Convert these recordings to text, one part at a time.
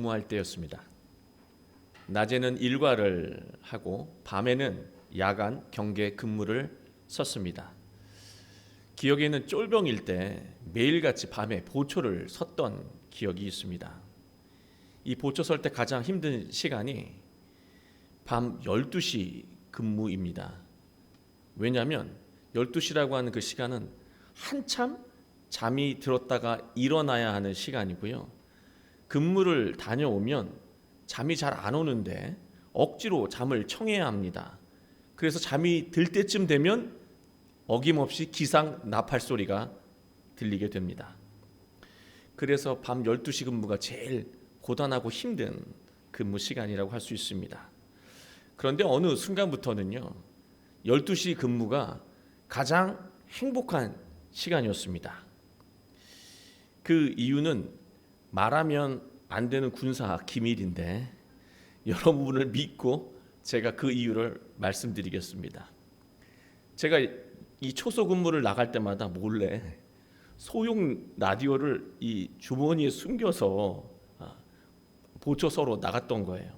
근무할 때였습니다. 낮에는 일과를 하고 밤에는 야간 경계 근무를 섰습니다. 기억에는 쫄병일 때 매일같이 밤에 보초를 섰던 기억이 있습니다. 이 보초 설 때 가장 힘든 시간이 밤 12시 근무입니다. 왜냐하면 12시라고 하는 그 시간은 한참 잠이 들었다가 일어나야 하는 시간이고요. 근무를 다녀오면 잠이 잘 안 오는데 억지로 잠을 청해야 합니다. 그래서 잠이 들 때쯤 되면 어김없이 기상 나팔 소리가 들리게 됩니다. 그래서 밤 12시 근무가 제일 고단하고 힘든 근무 시간이라고 할 수 있습니다. 그런데 어느 순간부터는요, 12시 근무가 가장 행복한 시간이었습니다. 그 이유는 말하면 안 되는 군사 기밀인데 여러분을 믿고 제가 그 이유를 말씀드리겠습니다. 제가 이 초소 근무를 나갈 때마다 몰래 소형 라디오를 이 주머니에 숨겨서 보초서로 나갔던 거예요.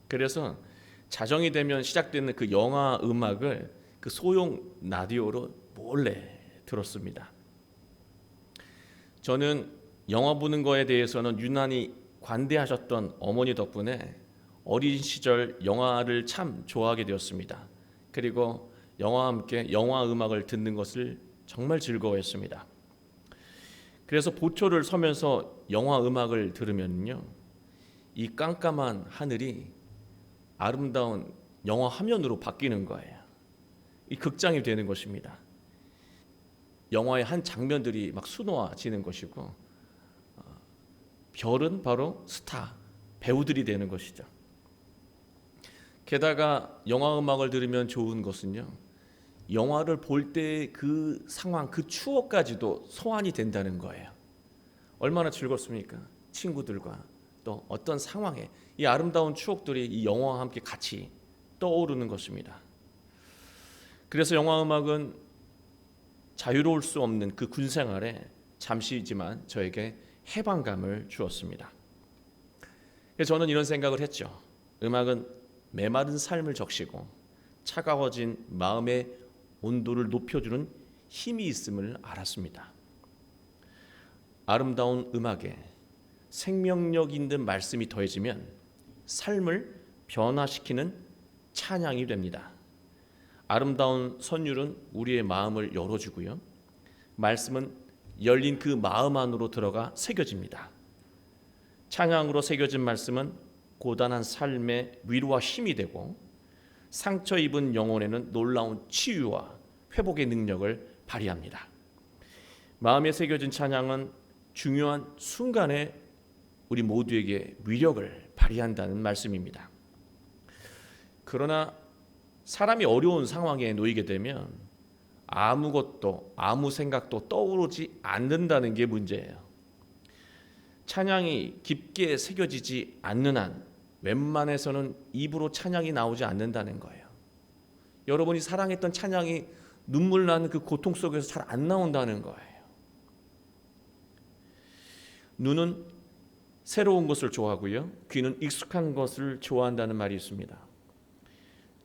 그래서 자정이 되면 시작되는 그 영화 음악을 그 소형 라디오로 몰래 들었습니다. 저는 영화 보는 거에 대해서는 유난히 관대하셨던 어머니 덕분에 어린 시절 영화를 참 좋아하게 되었습니다. 그리고 영화와 함께 영화 음악을 듣는 것을 정말 즐거워했습니다. 그래서 보초를 서면서 영화 음악을 들으면요, 이 깜깜한 하늘이 아름다운 영화 화면으로 바뀌는 거예요. 이 극장이 되는 것입니다. 영화의 한 장면들이 막 수놓아지는 것이고, 별은 바로 스타, 배우들이 되는 것이죠. 게다가 영화 음악을 들으면 좋은 것은요, 영화를 볼 때 그 상황, 그 추억까지도 소환이 된다는 거예요. 얼마나 즐겁습니까? 친구들과 또 어떤 상황에 이 아름다운 추억들이 이 영화와 함께 같이 떠오르는 것입니다. 그래서 영화 음악은 자유로울 수 없는 그 군 생활에 잠시지만 저에게 해방감을 주었습니다. 그래서 저는 이런 생각을 했죠. 음악은 메마른 삶을 적시고 차가워진 마음의 온도를 높여주는 힘이 있음을 알았습니다. 아름다운 음악에 생명력 있는 말씀이 더해지면 삶을 변화시키는 찬양이 됩니다. 아름다운 선율은 우리의 마음을 열어주고요, 말씀은 열린 그 마음 안으로 들어가 새겨집니다. 찬양으로 새겨진 말씀은 고단한 삶의 위로와 힘이 되고 상처 입은 영혼에는 놀라운 치유와 회복의 능력을 발휘합니다. 마음에 새겨진 찬양은 중요한 순간에 우리 모두에게 위력을 발휘한다는 말씀입니다. 그러나 사람이 어려운 상황에 놓이게 되면 아무것도 아무 생각도 떠오르지 않는다는 게 문제예요. 찬양이 깊게 새겨지지 않는 한 웬만해서는 입으로 찬양이 나오지 않는다는 거예요. 여러분이 사랑했던 찬양이 눈물 나는 그 고통 속에서 잘 안 나온다는 거예요. 눈은 새로운 것을 좋아하고요, 귀는 익숙한 것을 좋아한다는 말이 있습니다.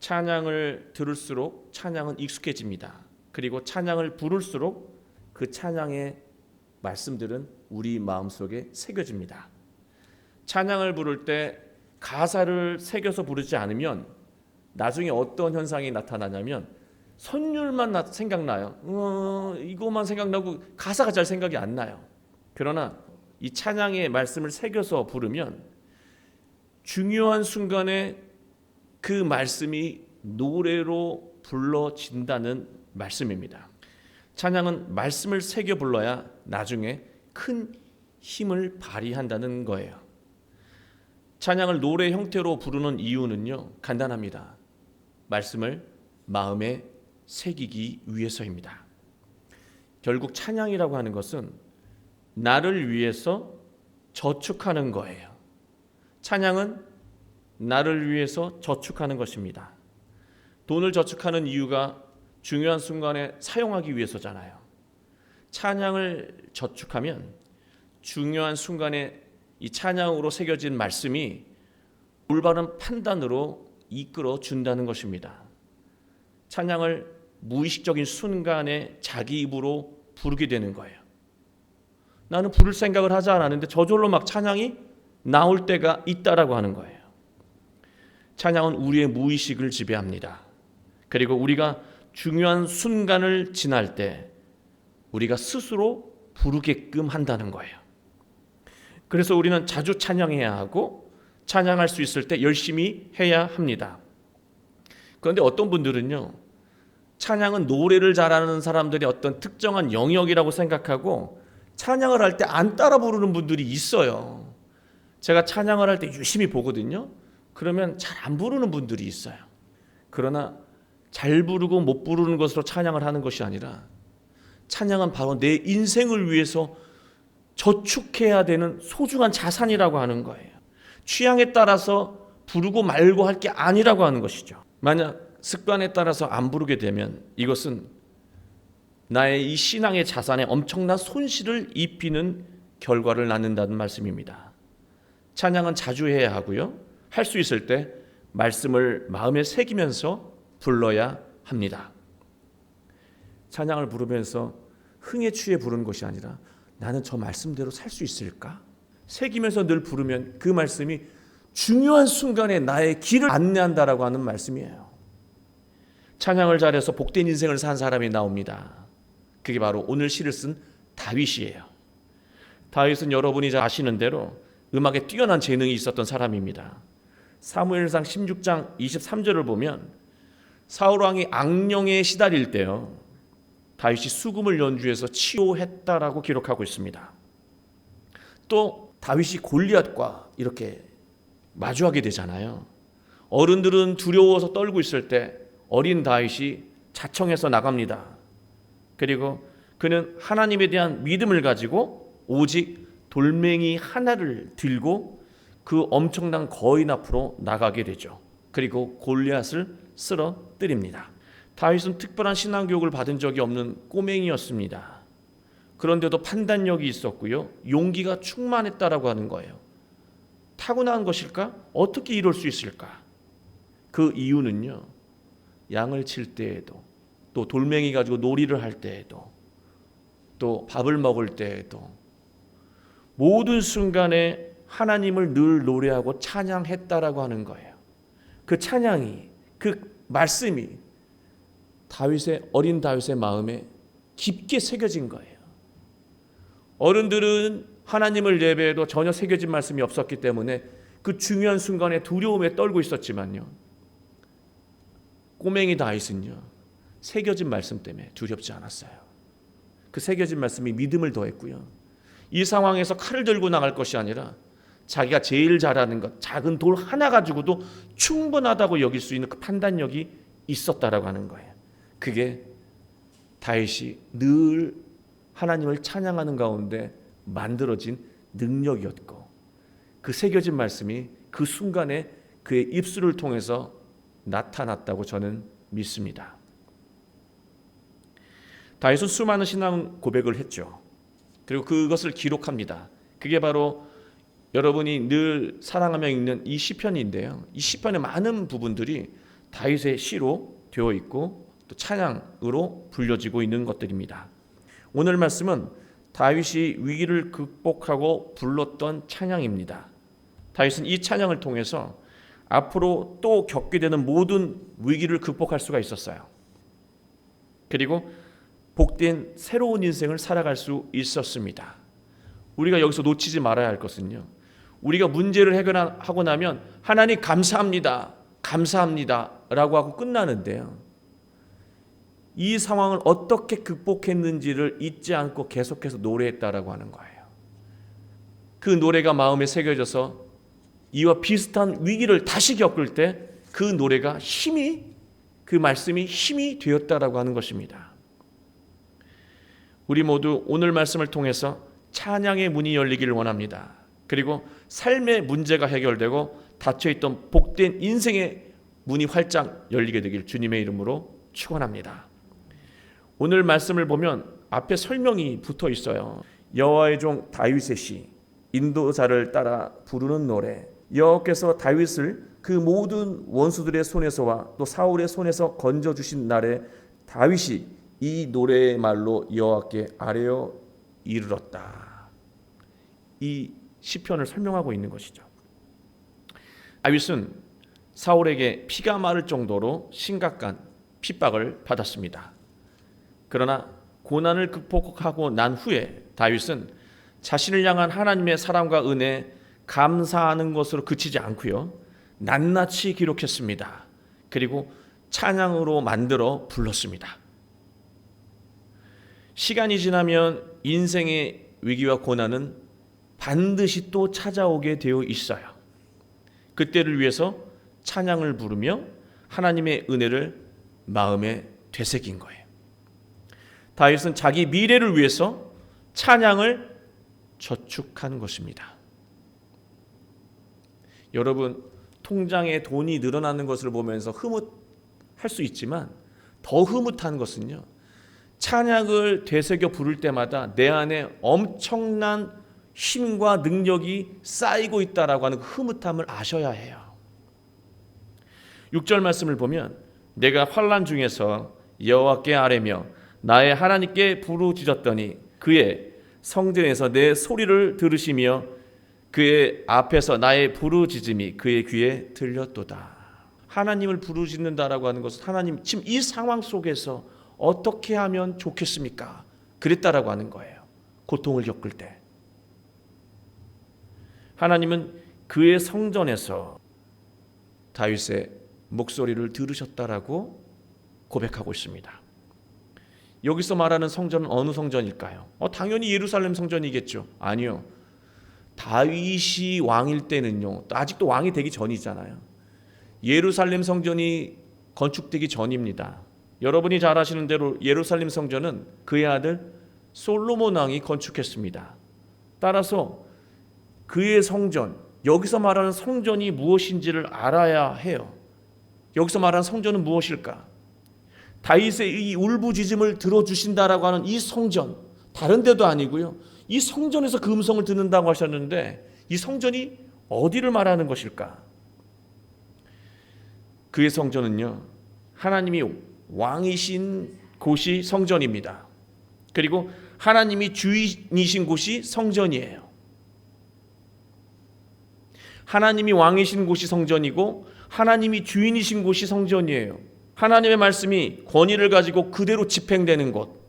찬양을 들을수록 찬양은 익숙해집니다. 그리고 찬양을 부를수록 그 찬양의 말씀들은 우리 마음속에 새겨집니다. 찬양을 부를 때 가사를 새겨서 부르지 않으면 나중에 어떤 현상이 나타나냐면 선율만 생각나요. 이거만 생각나고 가사가 잘 생각이 안 나요. 그러나 이 찬양의 말씀을 새겨서 부르면 중요한 순간에 그 말씀이 노래로 불러진다는 말씀입니다. 찬양은 말씀을 새겨 불러야 나중에 큰 힘을 발휘한다는 거예요. 찬양을 노래 형태로 부르는 이유는요, 간단합니다. 말씀을 마음에 새기기 위해서입니다. 결국 찬양이라고 하는 것은 나를 위해서 저축하는 거예요. 찬양은 나를 위해서 저축하는 것입니다. 돈을 저축하는 이유가 중요한 순간에 사용하기 위해서잖아요. 찬양을 저축하면 중요한 순간에 이 찬양으로 새겨진 말씀이 올바른 판단으로 이끌어 준다는 것입니다. 찬양을 무의식적인 순간에 자기 입으로 부르게 되는 거예요. 나는 부를 생각을 하지 않았는데 저절로 막 찬양이 나올 때가 있다라고 하는 거예요. 찬양은 우리의 무의식을 지배합니다. 그리고 우리가 중요한 순간을 지날 때 우리가 스스로 부르게끔 한다는 거예요. 그래서 우리는 자주 찬양해야 하고 찬양할 수 있을 때 열심히 해야 합니다. 그런데 어떤 분들은요, 찬양은 노래를 잘하는 사람들의 어떤 특정한 영역이라고 생각하고 찬양을 할 때 안 따라 부르는 분들이 있어요. 제가 찬양을 할 때 유심히 보거든요. 그러면 잘 안 부르는 분들이 있어요. 그러나 잘 부르고 못 부르는 것으로 찬양을 하는 것이 아니라 찬양은 바로 내 인생을 위해서 저축해야 되는 소중한 자산이라고 하는 거예요. 취향에 따라서 부르고 말고 할 게 아니라고 하는 것이죠. 만약 습관에 따라서 안 부르게 되면 이것은 나의 이 신앙의 자산에 엄청난 손실을 입히는 결과를 낳는다는 말씀입니다. 찬양은 자주 해야 하고요. 할 수 있을 때 말씀을 마음에 새기면서 불러야 합니다. 찬양을 부르면서 흥에 취해 부르는 것이 아니라 나는 저 말씀대로 살 수 있을까? 새기면서 늘 부르면 그 말씀이 중요한 순간에 나의 길을 안내한다라고 하는 말씀이에요. 찬양을 잘해서 복된 인생을 산 사람이 나옵니다. 그게 바로 오늘 시를 쓴 다윗이에요. 다윗은 여러분이 잘 아시는 대로 음악에 뛰어난 재능이 있었던 사람입니다. 사무엘상 16장 23절을 보면 사울 왕이 악령에 시달릴 때요, 다윗이 수금을 연주해서 치료했다라고 기록하고 있습니다. 또 다윗이 골리앗과 이렇게 마주하게 되잖아요. 어른들은 두려워서 떨고 있을 때 어린 다윗이 자청해서 나갑니다. 그리고 그는 하나님에 대한 믿음을 가지고 오직 돌멩이 하나를 들고 그 엄청난 거인 앞으로 나가게 되죠. 그리고 골리앗을 쓰러뜨립니다. 다윗은 특별한 신앙교육을 받은 적이 없는 꼬맹이였습니다. 그런데도 판단력이 있었고요, 용기가 충만했다라고 하는 거예요. 타고난 것일까? 어떻게 이럴 수 있을까? 그 이유는요, 양을 칠 때에도, 또 돌멩이 가지고 놀이를 할 때에도, 또 밥을 먹을 때에도 모든 순간에 하나님을 늘 노래하고 찬양했다라고 하는 거예요. 그 찬양이, 그 말씀이 어린 다윗의 마음에 깊게 새겨진 거예요. 어른들은 하나님을 예배해도 전혀 새겨진 말씀이 없었기 때문에 그 중요한 순간에 두려움에 떨고 있었지만요, 꼬맹이 다윗은요, 새겨진 말씀 때문에 두렵지 않았어요. 그 새겨진 말씀이 믿음을 더했고요, 이 상황에서 칼을 들고 나갈 것이 아니라 자기가 제일 잘하는 것, 작은 돌 하나 가지고도 충분하다고 여길 수 있는 그 판단력이 있었다라고 하는 거예요. 그게 다윗이 늘 하나님을 찬양하는 가운데 만들어진 능력이었고, 그 새겨진 말씀이 그 순간에 그의 입술을 통해서 나타났다고 저는 믿습니다. 다윗은 수많은 신앙 고백을 했죠. 그리고 그것을 기록합니다. 그게 바로 여러분이 늘 사랑하며 읽는 이 시편인데요, 이 시편의 많은 부분들이 다윗의 시로 되어 있고 또 찬양으로 불려지고 있는 것들입니다. 오늘 말씀은 다윗이 위기를 극복하고 불렀던 찬양입니다. 다윗은 이 찬양을 통해서 앞으로 또 겪게 되는 모든 위기를 극복할 수가 있었어요. 그리고 복된 새로운 인생을 살아갈 수 있었습니다. 우리가 여기서 놓치지 말아야 할 것은요, 우리가 문제를 해결하고 나면 하나님 감사합니다, 감사합니다 라고 하고 끝나는데요, 이 상황을 어떻게 극복했는지를 잊지 않고 계속해서 노래했다라고 하는 거예요. 그 노래가 마음에 새겨져서 이와 비슷한 위기를 다시 겪을 때 그 노래가 그 말씀이 힘이 되었다라고 하는 것입니다. 우리 모두 오늘 말씀을 통해서 찬양의 문이 열리기를 원합니다. 그리고 삶의 문제가 해결되고 닫혀있던 복된 인생의 문이 활짝 열리게 되길 주님의 이름으로 축원합니다. 오늘 말씀을 보면 앞에 설명이 붙어 있어요. 여호와의 종 다윗의 시, 인도자를 따라 부르는 노래. 여호와께서 다윗을 그 모든 원수들의 손에서와 또 사울의 손에서 건져주신 날에 다윗이 이 노래의 말로 여호와께 아뢰어 이르렀다. 이 시편을 설명하고 있는 것이죠. 다윗은 사울에게 피가 마를 정도로 심각한 핍박을 받았습니다. 그러나 고난을 극복하고 난 후에 다윗은 자신을 향한 하나님의 사랑과 은혜에 감사하는 것으로 그치지 않고요, 낱낱이 기록했습니다. 그리고 찬양으로 만들어 불렀습니다. 시간이 지나면 인생의 위기와 고난은 반드시 또 찾아오게 되어 있어요. 그때를 위해서 찬양을 부르며 하나님의 은혜를 마음에 되새긴 거예요. 다윗은 자기 미래를 위해서 찬양을 저축한 것입니다. 여러분, 통장에 돈이 늘어나는 것을 보면서 흐뭇할 수 있지만 더 흐뭇한 것은요, 찬양을 되새겨 부를 때마다 내 안에 엄청난 힘과 능력이 쌓이고 있다라고 하는 그 흐뭇함을 아셔야 해요. 6절 말씀을 보면 내가 환난 중에서 여호와께 아뢰며 나의 하나님께 부르짖었더니 그의 성전에서 내 소리를 들으시며 그의 앞에서 나의 부르짖음이 그의 귀에 들렸도다. 하나님을 부르짖는다라고 하는 것은 하나님 지금 이 상황 속에서 어떻게 하면 좋겠습니까? 그랬다라고 하는 거예요. 고통을 겪을 때 하나님은 그의 성전에서 다윗의 목소리를 들으셨다라고 고백하고 있습니다. 여기서 말하는 성전은 어느 성전일까요? 당연히 예루살렘 성전이겠죠. 아니요. 다윗이 왕일 때는요, 아직도 왕이 되기 전이잖아요. 예루살렘 성전이 건축되기 전입니다. 여러분이 잘 아시는 대로 예루살렘 성전은 그의 아들 솔로몬 왕이 건축했습니다. 따라서 그의 성전, 여기서 말하는 성전이 무엇인지를 알아야 해요. 여기서 말하는 성전은 무엇일까? 다윗의 이 울부짖음을 들어주신다라고 하는 이 성전, 다른 데도 아니고요, 이 성전에서 그 음성을 듣는다고 하셨는데 이 성전이 어디를 말하는 것일까? 그의 성전은요, 하나님이 왕이신 곳이 성전입니다. 그리고 하나님이 주인이신 곳이 성전이에요. 하나님이 왕이신 곳이 성전이고 하나님이 주인이신 곳이 성전이에요. 하나님의 말씀이 권위를 가지고 그대로 집행되는 곳,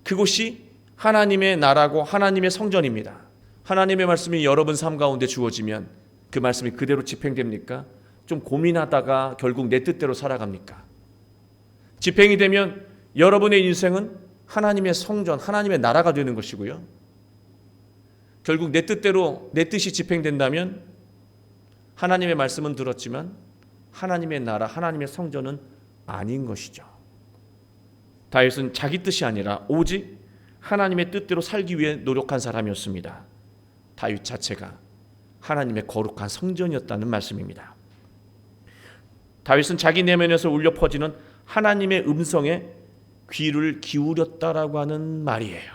그곳이 하나님의 나라고 하나님의 성전입니다. 하나님의 말씀이 여러분 삶 가운데 주어지면 그 말씀이 그대로 집행됩니까? 좀 고민하다가 결국 내 뜻대로 살아갑니까? 집행이 되면 여러분의 인생은 하나님의 성전, 하나님의 나라가 되는 것이고요, 결국 내 뜻대로 내 뜻이 집행된다면 하나님의 말씀은 들었지만 하나님의 나라, 하나님의 성전은 아닌 것이죠. 다윗은 자기 뜻이 아니라 오직 하나님의 뜻대로 살기 위해 노력한 사람이었습니다. 다윗 자체가 하나님의 거룩한 성전이었다는 말씀입니다. 다윗은 자기 내면에서 울려 퍼지는 하나님의 음성에 귀를 기울였다라고 하는 말이에요.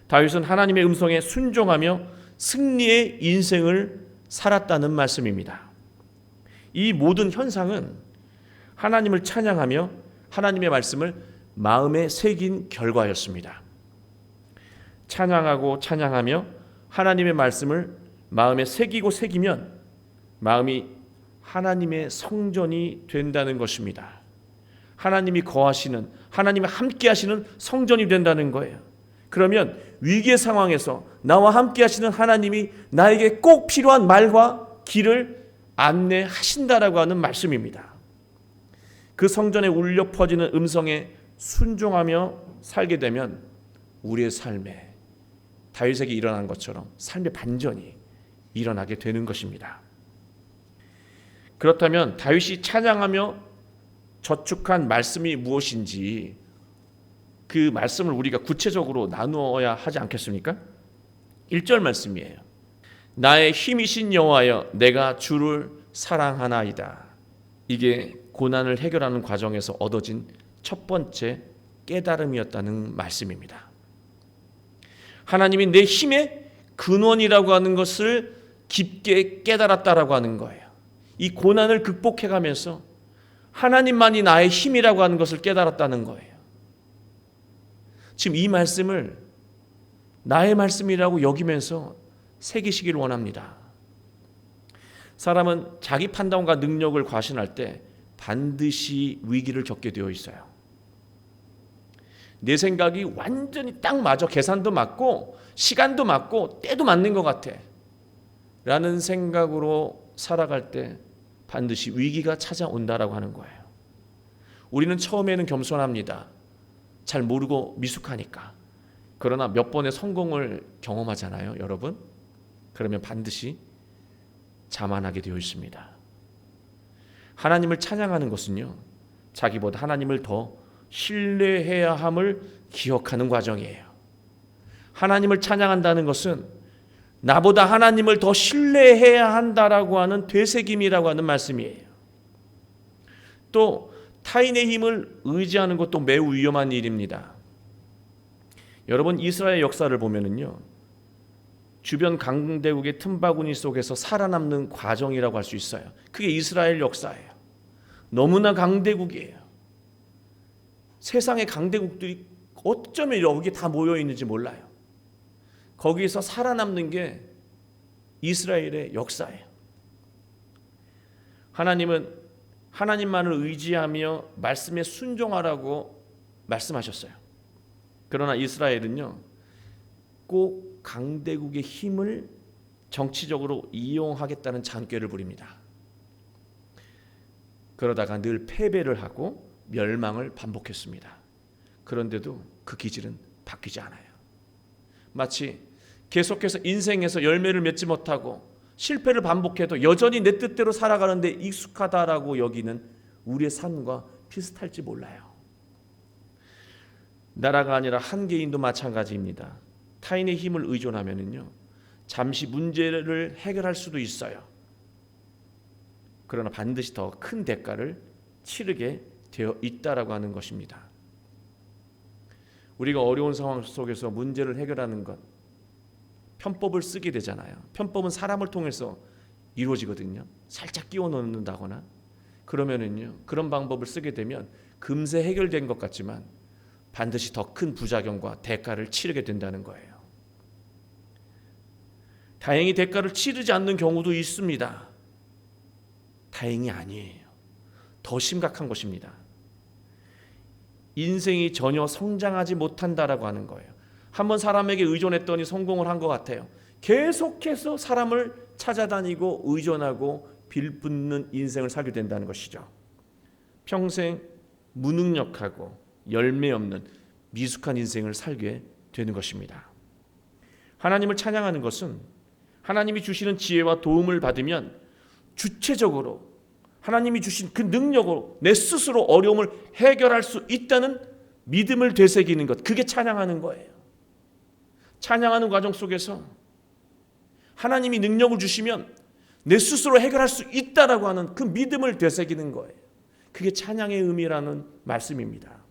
다윗은 하나님의 음성에 순종하며 승리의 인생을 살았다는 말씀입니다. 이 모든 현상은 하나님을 찬양하며 하나님의 말씀을 마음에 새긴 결과였습니다. 찬양하고 찬양하며 하나님의 말씀을 마음에 새기면 마음이 하나님의 성전이 된다는 것입니다. 하나님이 거하시는, 하나님이 함께 하시는 성전이 된다는 거예요. 그러면 위기의 상황에서 나와 함께 하시는 하나님이 나에게 꼭 필요한 말과 길을 안내하신다라고 하는 말씀입니다. 그 성전에 울려 퍼지는 음성에 순종하며 살게 되면 우리의 삶에 다윗에게 일어난 것처럼 삶의 반전이 일어나게 되는 것입니다. 그렇다면 다윗이 찬양하며 저축한 말씀이 무엇인지 그 말씀을 우리가 구체적으로 나누어야 하지 않겠습니까? 1절 말씀이에요. 나의 힘이신 여호와여 내가 주를 사랑하나이다. 이게 고난을 해결하는 과정에서 얻어진 첫 번째 깨달음이었다는 말씀입니다. 하나님이 내 힘의 근원이라고 하는 것을 깊게 깨달았다라고 하는 거예요. 이 고난을 극복해가면서 하나님만이 나의 힘이라고 하는 것을 깨달았다는 거예요. 지금 이 말씀을 나의 말씀이라고 여기면서 새기시길 원합니다. 사람은 자기 판단과 능력을 과신할 때 반드시 위기를 겪게 되어 있어요. 내 생각이 완전히 딱 맞아. 계산도 맞고 시간도 맞고 때도 맞는 것 같아 라는 생각으로 살아갈 때 반드시 위기가 찾아온다라고 하는 거예요. 우리는 처음에는 겸손합니다. 잘 모르고 미숙하니까. 그러나 몇 번의 성공을 경험하잖아요, 여러분. 그러면 반드시 자만하게 되어 있습니다. 하나님을 찬양하는 것은요, 자기보다 하나님을 더 신뢰해야 함을 기억하는 과정이에요. 하나님을 찬양한다는 것은 나보다 하나님을 더 신뢰해야 한다라고 하는 되새김이라고 하는 말씀이에요. 또 타인의 힘을 의지하는 것도 매우 위험한 일입니다. 여러분, 이스라엘 역사를 보면은요, 주변 강대국의 틈바구니 속에서 살아남는 과정이라고 할 수 있어요. 그게 이스라엘 역사예요. 너무나 강대국이에요. 세상의 강대국들이 어쩌면 여기 다 모여 있는지 몰라요. 거기서 살아남는 게 이스라엘의 역사예요. 하나님은 하나님만을 의지하며 말씀에 순종하라고 말씀하셨어요. 그러나 이스라엘은요, 꼭 강대국의 힘을 정치적으로 이용하겠다는 잔꾀를 부립니다. 그러다가 늘 패배를 하고 멸망을 반복했습니다. 그런데도 그 기질은 바뀌지 않아요. 마치 계속해서 인생에서 열매를 맺지 못하고 실패를 반복해도 여전히 내 뜻대로 살아가는데 익숙하다라고 여기는 우리의 삶과 비슷할지 몰라요. 나라가 아니라 한 개인도 마찬가지입니다. 타인의 힘을 의존하면은요, 잠시 문제를 해결할 수도 있어요. 그러나 반드시 더 큰 대가를 치르게 되어 있다라고 하는 것입니다. 우리가 어려운 상황 속에서 문제를 해결하는 것, 편법을 쓰게 되잖아요. 편법은 사람을 통해서 이루어지거든요. 살짝 끼워 넣는다거나 그러면은요, 그런 방법을 쓰게 되면 금세 해결된 것 같지만 반드시 더 큰 부작용과 대가를 치르게 된다는 거예요. 다행히 대가를 치르지 않는 경우도 있습니다. 다행이 아니에요. 더 심각한 것입니다. 인생이 전혀 성장하지 못한다라고 하는 거예요. 한번 사람에게 의존했더니 성공을 한 것 같아요. 계속해서 사람을 찾아다니고 의존하고 빌붙는 인생을 살게 된다는 것이죠. 평생 무능력하고 열매 없는 미숙한 인생을 살게 되는 것입니다. 하나님을 찬양하는 것은 하나님이 주시는 지혜와 도움을 받으면 주체적으로 하나님이 주신 그 능력으로 내 스스로 어려움을 해결할 수 있다는 믿음을 되새기는 것, 그게 찬양하는 거예요. 찬양하는 과정 속에서 하나님이 능력을 주시면 내 스스로 해결할 수 있다라고 하는 그 믿음을 되새기는 거예요. 그게 찬양의 의미라는 말씀입니다.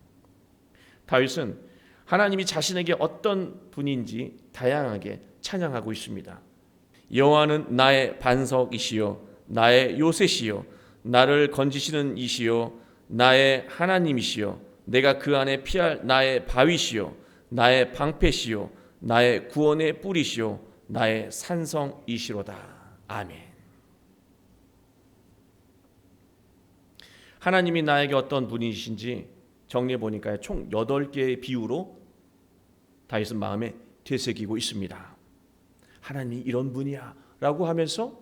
다윗은 하나님이 자신에게 어떤 분인지 다양하게 찬양하고 있습니다. 여호와는 나의 반석이시요 나의 요새시요 나를 건지시는 이시요 나의 하나님이시요 내가 그 안에 피할 나의 바위시요 나의 방패시요 나의 구원의 뿌리시요 나의 산성이시로다. 아멘. 하나님이 나에게 어떤 분이신지 정리해 보니까 총 8개의 비유로 다윗은 마음에 되새기고 있습니다. 하나님이 이런 분이야 라고 하면서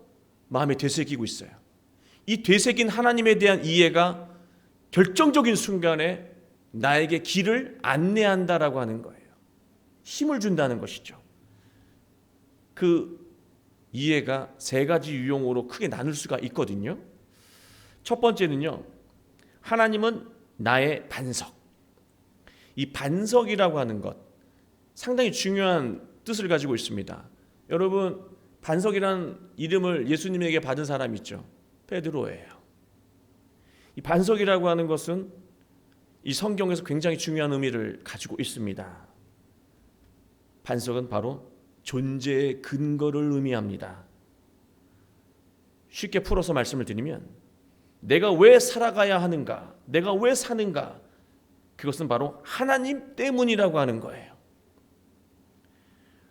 마음에 되새기고 있어요. 이 되새긴 하나님에 대한 이해가 결정적인 순간에 나에게 길을 안내한다라고 하는 거예요. 힘을 준다는 것이죠. 그 이해가 3가지 유형으로 크게 나눌 수가 있거든요. 첫 번째는요, 하나님은 나의 반석. 이 반석이라고 하는 것 상당히 중요한 뜻을 가지고 있습니다. 여러분, 반석이라는 이름을 예수님에게 받은 사람이 있죠. 베드로예요. 이 반석이라고 하는 것은 이 성경에서 굉장히 중요한 의미를 가지고 있습니다. 반석은 바로 존재의 근거를 의미합니다. 쉽게 풀어서 말씀을 드리면 내가 왜 살아가야 하는가, 내가 왜 사는가, 그것은 바로 하나님 때문이라고 하는 거예요.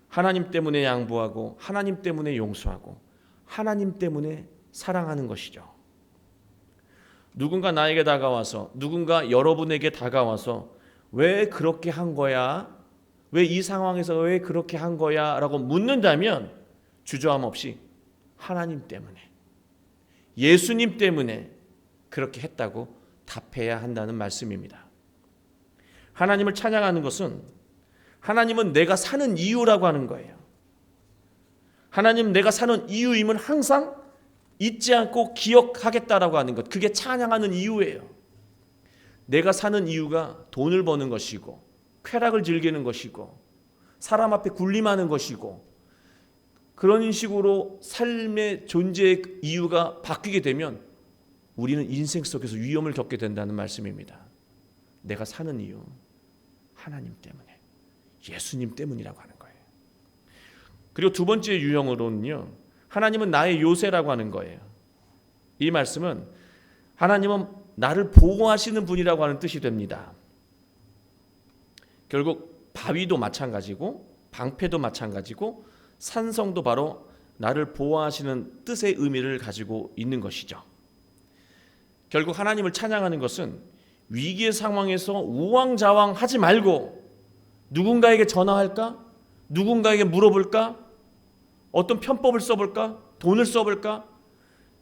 하나님 때문에 양보하고 하나님 때문에 용서하고 하나님 때문에 사랑하는 것이죠. 누군가 나에게 다가와서, 누군가 여러분에게 다가와서 왜 그렇게 한 거야? 왜 이 상황에서 왜 그렇게 한 거야? 라고 묻는다면 주저함 없이 하나님 때문에, 예수님 때문에 그렇게 했다고 답해야 한다는 말씀입니다. 하나님을 찬양하는 것은 하나님은 내가 사는 이유라고 하는 거예요. 하나님 내가 사는 이유임을 항상 잊지 않고 기억하겠다라고 하는 것, 그게 찬양하는 이유예요. 내가 사는 이유가 돈을 버는 것이고 쾌락을 즐기는 것이고 사람 앞에 군림하는 것이고, 그런 식으로 삶의 존재의 이유가 바뀌게 되면 우리는 인생 속에서 위험을 겪게 된다는 말씀입니다. 내가 사는 이유 하나님 때문에, 예수님 때문이라고 하는 거예요. 그리고 두 번째 유형으로는요, 하나님은 나의 요새라고 하는 거예요. 이 말씀은 하나님은 나를 보호하시는 분이라고 하는 뜻이 됩니다. 결국 바위도 마찬가지고 방패도 마찬가지고 산성도 바로 나를 보호하시는 뜻의 의미를 가지고 있는 것이죠. 결국 하나님을 찬양하는 것은 위기의 상황에서 우왕좌왕하지 말고 누군가에게 전화할까? 누군가에게 물어볼까? 어떤 편법을 써볼까? 돈을 써볼까?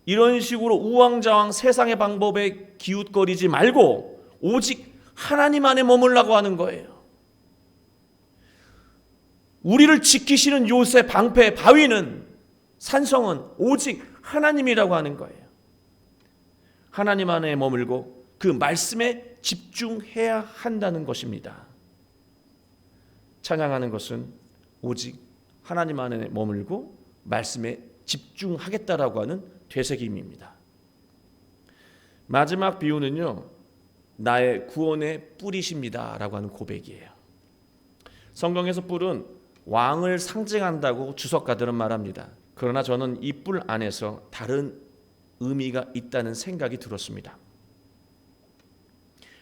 이런 식으로 우왕좌왕 세상의 방법에 기웃거리지 말고 오직 하나님 안에 머물라고 하는 거예요. 우리를 지키시는 요새, 방패, 바위는, 산성은 오직 하나님이라고 하는 거예요. 하나님 안에 머물고 그 말씀에 집중해야 한다는 것입니다. 찬양하는 것은 오직 하나님 안에 머물고 말씀에 집중하겠다라고 하는 되새김입니다. 마지막 비유는요, 나의 구원의 뿔이십니다 라고 하는 고백이에요. 성경에서 뿔은 왕을 상징한다고 주석가들은 말합니다. 그러나 저는 이 뿔 안에서 다른 의미가 있다는 생각이 들었습니다.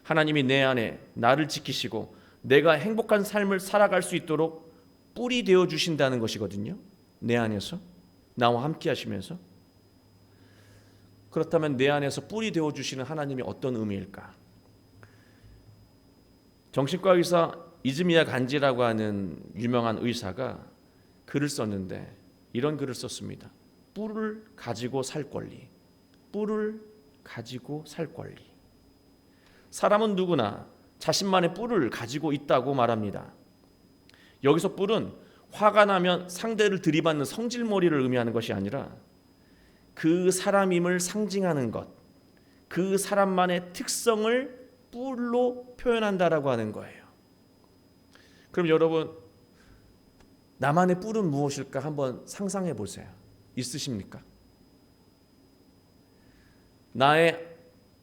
하나님이 내 안에 나를 지키시고 내가 행복한 삶을 살아갈 수 있도록 뿔이 되어 주신다는 것이거든요. 내 안에서 나와 함께 하시면서. 그렇다면 내 안에서 뿔이 되어 주시는 하나님이 어떤 의미일까? 정신과 의사 이즈미야 간지라고 하는 유명한 의사가 글을 썼는데 이런 글을 썼습니다. 뿔을 가지고 살 권리. 뿔을 가지고 살 권리. 사람은 누구나 자신만의 뿔을 가지고 있다고 말합니다. 여기서 뿔은 화가 나면 상대를 들이받는 성질머리를 의미하는 것이 아니라 그 사람임을 상징하는 것, 그 사람만의 특성을 뿔로 표현한다라고 하는 거예요. 그럼 여러분, 나만의 뿔은 무엇일까 한번 상상해 보세요. 있으십니까? 나의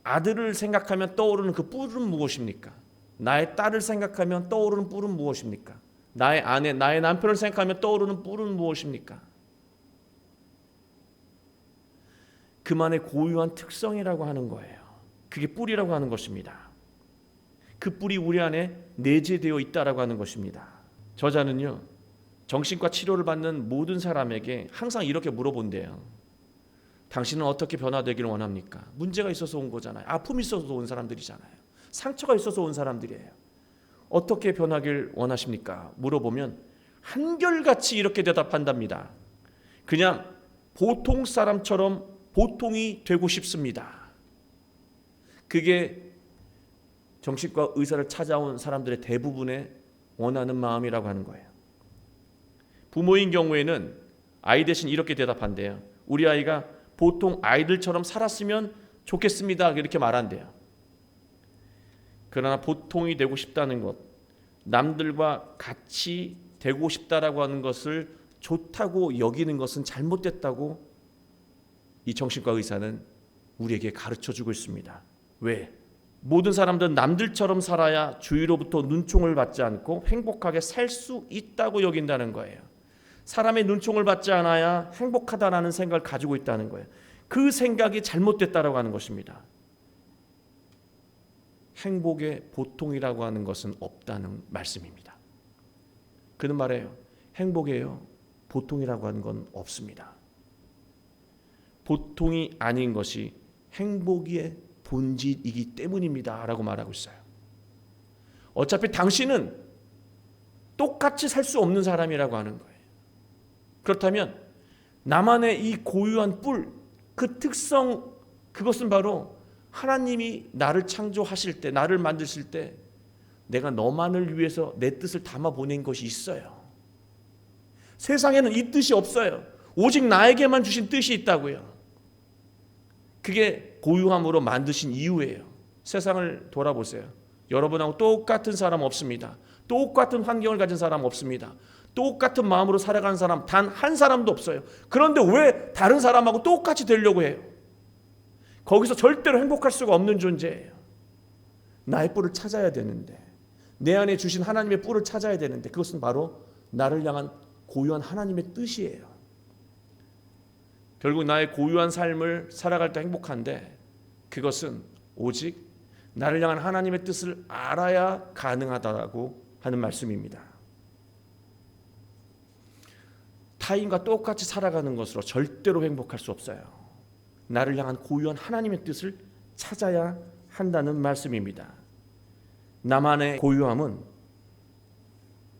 아들을 생각하면 떠오르는 그 뿔은 무엇입니까? 나의 딸을 생각하면 떠오르는 뿔은 무엇입니까? 나의 아내, 나의 남편을 생각하면 떠오르는 뿔은 무엇입니까? 그만의 고유한 특성이라고 하는 거예요. 그게 뿔이라고 하는 것입니다. 그 뿔이 우리 안에 내재되어 있다라고 하는 것입니다. 저자는요, 정신과 치료를 받는 모든 사람에게 항상 이렇게 물어본대요. 당신은 어떻게 변화되기를 원합니까? 문제가 있어서 온 거잖아요. 아픔이 있어서 온 사람들이잖아요. 상처가 있어서 온 사람들이에요. 어떻게 변하길 원하십니까? 물어보면 한결같이 이렇게 대답한답니다. 그냥 보통 사람처럼 보통이 되고 싶습니다. 그게 정신과 의사를 찾아온 사람들의 대부분의 원하는 마음이라고 하는 거예요. 부모인 경우에는 아이 대신 이렇게 대답한대요. 우리 아이가 보통 아이들처럼 살았으면 좋겠습니다. 이렇게 말한대요. 그러나 보통이 되고 싶다는 것, 남들과 같이 되고 싶다라고 하는 것을 좋다고 여기는 것은 잘못됐다고 이 정신과 의사는 우리에게 가르쳐주고 있습니다. 왜? 모든 사람들은 남들처럼 살아야 주위로부터 눈총을 받지 않고 행복하게 살 수 있다고 여긴다는 거예요. 사람의 눈총을 받지 않아야 행복하다라는 생각을 가지고 있다는 거예요. 그 생각이 잘못됐다라고 하는 것입니다. 행복의 보통이라고 하는 것은 없다는 말씀입니다. 그는 말해요. 행복이에요. 보통이라고 하는 건 없습니다. 보통이 아닌 것이 행복의 본질이기 때문입니다 라고 말하고 있어요. 어차피 당신은 똑같이 살 수 없는 사람이라고 하는 거예요. 그렇다면 나만의 이 고유한 뿔, 그 특성, 그것은 바로 하나님이 나를 창조하실 때, 나를 만드실 때 내가 너만을 위해서 내 뜻을 담아 보낸 것이 있어요. 세상에는 이 뜻이 없어요. 오직 나에게만 주신 뜻이 있다고요. 그게 고유함으로 만드신 이유예요. 세상을 돌아보세요. 여러분하고 똑같은 사람 없습니다. 똑같은 환경을 가진 사람 없습니다. 똑같은 마음으로 살아가는 사람 단 한 사람도 없어요. 그런데 왜 다른 사람하고 똑같이 되려고 해요? 거기서 절대로 행복할 수가 없는 존재예요. 나의 뿔을 찾아야 되는데, 내 안에 주신 하나님의 뿔을 찾아야 되는데, 그것은 바로 나를 향한 고유한 하나님의 뜻이에요. 결국 나의 고유한 삶을 살아갈 때 행복한데, 그것은 오직 나를 향한 하나님의 뜻을 알아야 가능하다고 하는 말씀입니다. 타인과 똑같이 살아가는 것으로 절대로 행복할 수 없어요. 나를 향한 고유한 하나님의 뜻을 찾아야 한다는 말씀입니다. 나만의 고유함은,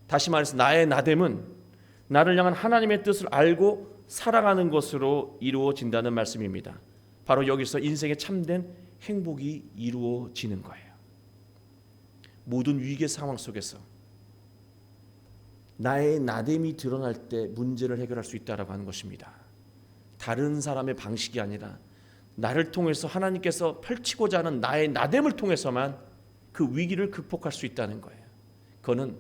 다시 말해서 나의 나됨은 나를 향한 하나님의 뜻을 알고 살아가는 것으로 이루어진다는 말씀입니다. 바로 여기서 인생의 참된 행복이 이루어지는 거예요. 모든 위기의 상황 속에서 나의 나됨이 드러날 때 문제를 해결할 수 있다라고 하는 것입니다. 다른 사람의 방식이 아니라 나를 통해서 하나님께서 펼치고자 하는 나의 나됨을 통해서만 그 위기를 극복할 수 있다는 거예요. 그거는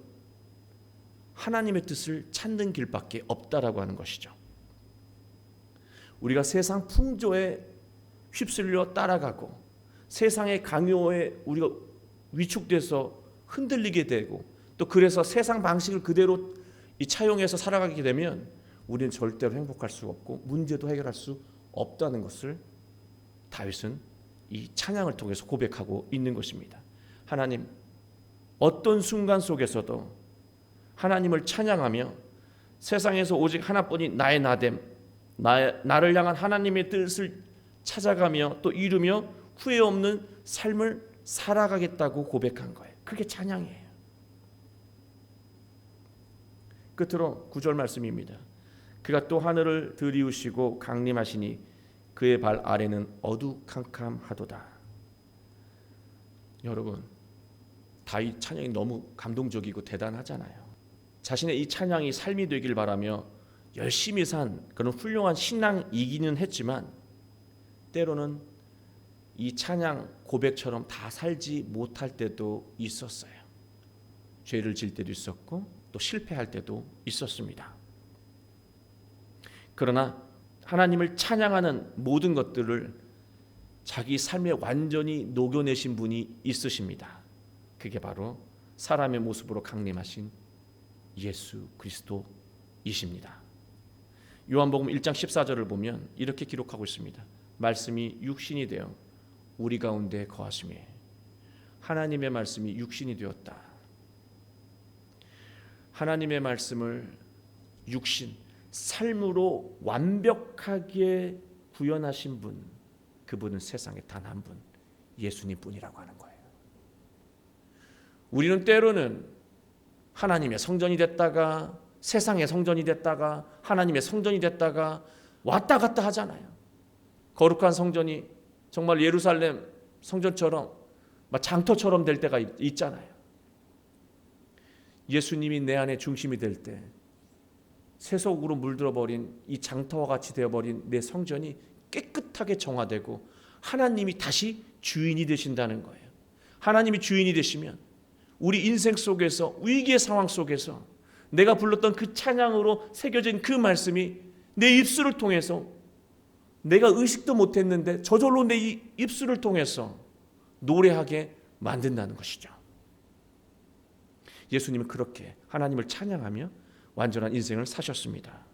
하나님의 뜻을 찾는 길밖에 없다라고 하는 것이죠. 우리가 세상 풍조에 휩쓸려 따라가고 세상의 강요에 우리가 위축돼서 흔들리게 되고, 또 그래서 세상 방식을 그대로 차용해서 살아가게 되면 우리는 절대로 행복할 수 없고 문제도 해결할 수 없다는 것을 다윗은 이 찬양을 통해서 고백하고 있는 것입니다. 하나님, 어떤 순간 속에서도 하나님을 찬양하며 세상에서 오직 하나뿐인 나의 나됨, 나를 향한 하나님의 뜻을 찾아가며 또 이루며 후회 없는 삶을 살아가겠다고 고백한 거예요. 그게 찬양이에요. 끝으로 9절 말씀입니다. 그가 또 하늘을 들이우시고 강림하시니 그의 발 아래는 어두캄캄하도다. 여러분, 다윗 찬양이 너무 감동적이고 대단하잖아요. 자신의 이 찬양이 삶이 되길 바라며 열심히 산 그런 훌륭한 신앙이기는 했지만, 때로는 이 찬양 고백처럼 다 살지 못할 때도 있었어요. 죄를 질 때도 있었고 또 실패할 때도 있었습니다. 그러나 하나님을 찬양하는 모든 것들을 자기 삶에 완전히 녹여내신 분이 있으십니다. 그게 바로 사람의 모습으로 강림하신 예수 그리스도이십니다. 요한복음 1장 14절을 보면 이렇게 기록하고 있습니다. 말씀이 육신이 되어 우리 가운데 거하시매. 하나님의 말씀이 육신이 되었다. 하나님의 말씀을 육신, 삶으로 완벽하게 구현하신 분, 그분은 세상에 단 한 분, 예수님뿐이라고 하는 거예요. 우리는 때로는 하나님의 성전이 됐다가 세상의 성전이 됐다가 하나님의 성전이 됐다가 왔다 갔다 하잖아요. 거룩한 성전이 정말 예루살렘 성전처럼 장터처럼 될 때가 있잖아요. 예수님이 내 안에 중심이 될 때 세속으로 물들어버린 이 장터와 같이 되어버린 내 성전이 깨끗하게 정화되고 하나님이 다시 주인이 되신다는 거예요. 하나님이 주인이 되시면 우리 인생 속에서 위기의 상황 속에서 내가 불렀던 그 찬양으로 새겨진 그 말씀이 내 입술을 통해서 내가 의식도 못했는데 저절로 내 입술을 통해서 노래하게 만든다는 것이죠. 예수님은 그렇게 하나님을 찬양하며 완전한 인생을 사셨습니다.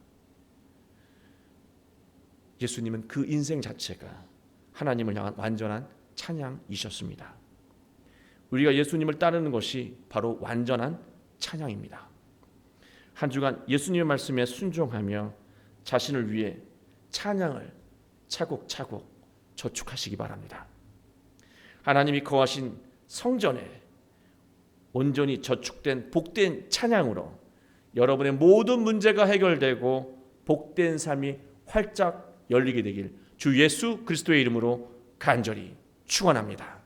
예수님은 그 인생 자체가 하나님을 향한 완전한 찬양이셨습니다. 우리가 예수님을 따르는 것이 바로 완전한 찬양입니다. 한 주간 예수님의 말씀에 순종하며 자신을 위해 찬양을 차곡차곡 저축하시기 바랍니다. 하나님이 거하신 성전에 온전히 저축된 복된 찬양으로 여러분의 모든 문제가 해결되고 복된 삶이 활짝 열리게 되길 주 예수 그리스도의 이름으로 간절히 축원합니다.